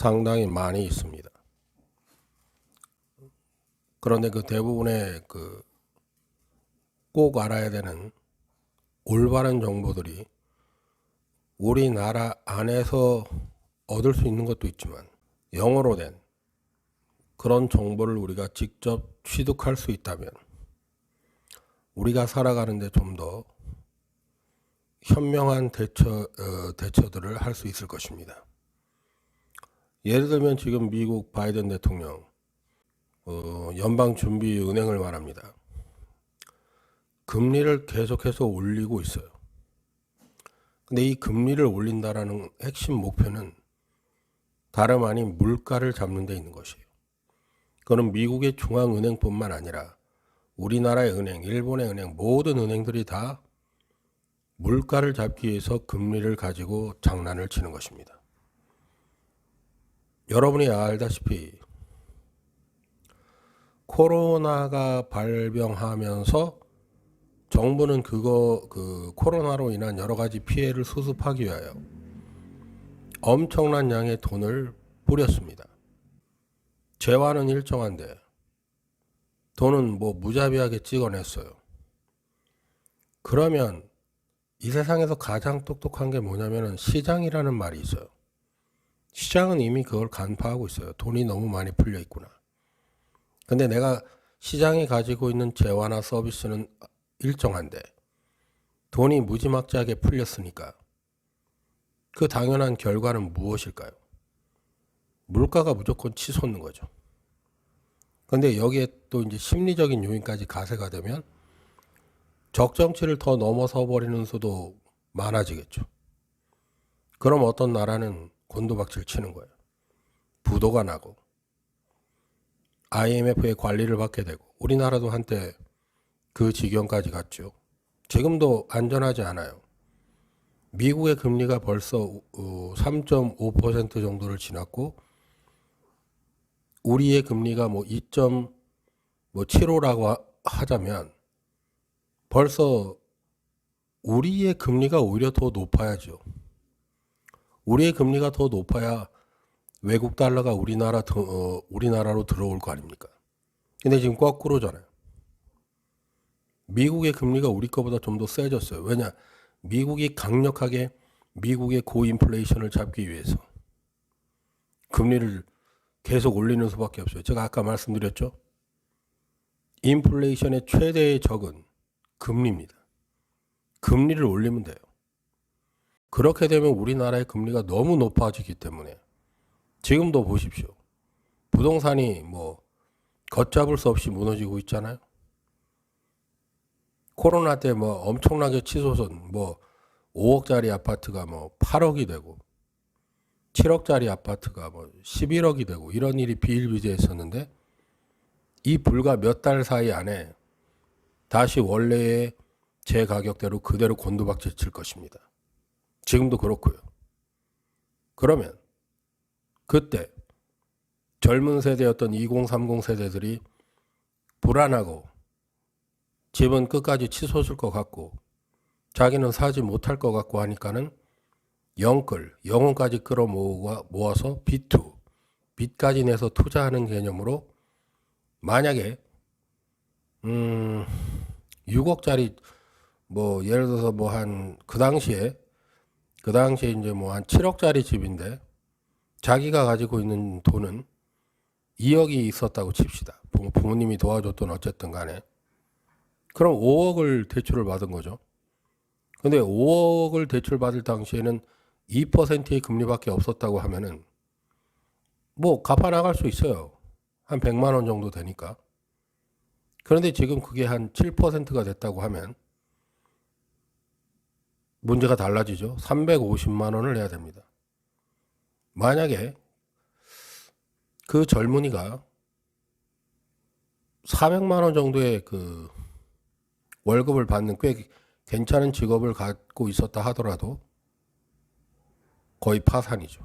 상당히 많이 있습니다. 그런데 그 대부분의 꼭 알아야 되는 올바른 정보들이 우리나라 안에서 얻을 수 있는 것도 있지만 영어로 된 그런 정보를 우리가 직접 취득할 수 있다면 우리가 살아가는데 좀 더 현명한 대처들을 할 수 있을 것입니다. 예를 들면 지금 미국 바이든 대통령 연방준비은행을 말합니다. 금리를 계속해서 올리고 있어요. 근데 이 금리를 올린다라는 핵심 목표는 다름 아닌 물가를 잡는 데 있는 것이에요. 그거는 미국의 중앙은행뿐만 아니라 우리나라의 은행, 일본의 은행, 모든 은행들이 다 물가를 잡기 위해서 금리를 가지고 장난을 치는 것입니다. 여러분이 알다시피 코로나가 발병하면서 정부는 코로나로 인한 여러 가지 피해를 수습하기 위하여 엄청난 양의 돈을 뿌렸습니다. 재화는 일정한데 돈은 무자비하게 찍어냈어요. 그러면 이 세상에서 가장 똑똑한 게 뭐냐면은 시장이라는 말이 있어요. 시장은 이미 그걸 간파하고 있어요. 돈이 너무 많이 풀려 있구나. 근데 내가 시장이 가지고 있는 재화나 서비스는 일정한데 돈이 무지막지하게 풀렸으니까 그 당연한 결과는 무엇일까요? 물가가 무조건 치솟는 거죠. 근데 여기에 또 이제 심리적인 요인까지 가세가 되면 적정치를 더 넘어서 버리는 수도 많아지겠죠. 그럼 어떤 나라는 곤두박질 치는 거예요. 부도가 나고 IMF의 관리를 받게 되고 우리나라도 한때 그 지경까지 갔죠. 지금도 안전하지 않아요. 미국의 금리가 벌써 3.5% 정도를 지났고 우리의 금리가 2.75라고 하자면 벌써 우리의 금리가 오히려 더 높아야죠. 우리의 금리가 더 높아야 외국 달러가 우리나라로 들어올 거 아닙니까? 근데 지금 거꾸로잖아요. 미국의 금리가 우리 거보다 좀 더 세졌어요. 왜냐? 미국이 강력하게 미국의 고인플레이션을 잡기 위해서 금리를 계속 올리는 수밖에 없어요. 제가 아까 말씀드렸죠. 인플레이션의 최대의 적은 금리입니다. 금리를 올리면 돼요. 그렇게 되면 우리나라의 금리가 너무 높아지기 때문에 지금도 보십시오. 부동산이 걷잡을 수 없이 무너지고 있잖아요. 코로나 때 엄청나게 치솟은 5억짜리 아파트가 8억이 되고 7억짜리 아파트가 11억이 되고 이런 일이 비일비재했었는데 이 불과 몇 달 사이 안에 다시 원래의 제 가격대로 그대로 곤두박질 칠 것입니다. 지금도 그렇고요. 그러면 그때 젊은 세대였던 2030 세대들이 불안하고 집은 끝까지 치솟을 것 같고 자기는 사지 못할 것 같고 하니까는 영혼까지 끌어모아서 빚까지 내서 투자하는 개념으로 만약에 6억짜리 예를 들어서 그 당시에 이제 한 7억짜리 집인데 자기가 가지고 있는 돈은 2억이 있었다고 칩시다. 부모님이 도와줬던 어쨌든 간에. 그럼 5억을 대출을 받은 거죠. 근데 5억을 대출 받을 당시에는 2%의 금리밖에 없었다고 하면은 갚아 나갈 수 있어요. 한 100만 원 정도 되니까. 그런데 지금 그게 한 7%가 됐다고 하면 문제가 달라지죠. 350만 원을 내야 됩니다. 만약에 그 젊은이가 400만 원 정도의 월급을 받는 꽤 괜찮은 직업을 갖고 있었다 하더라도 거의 파산이죠.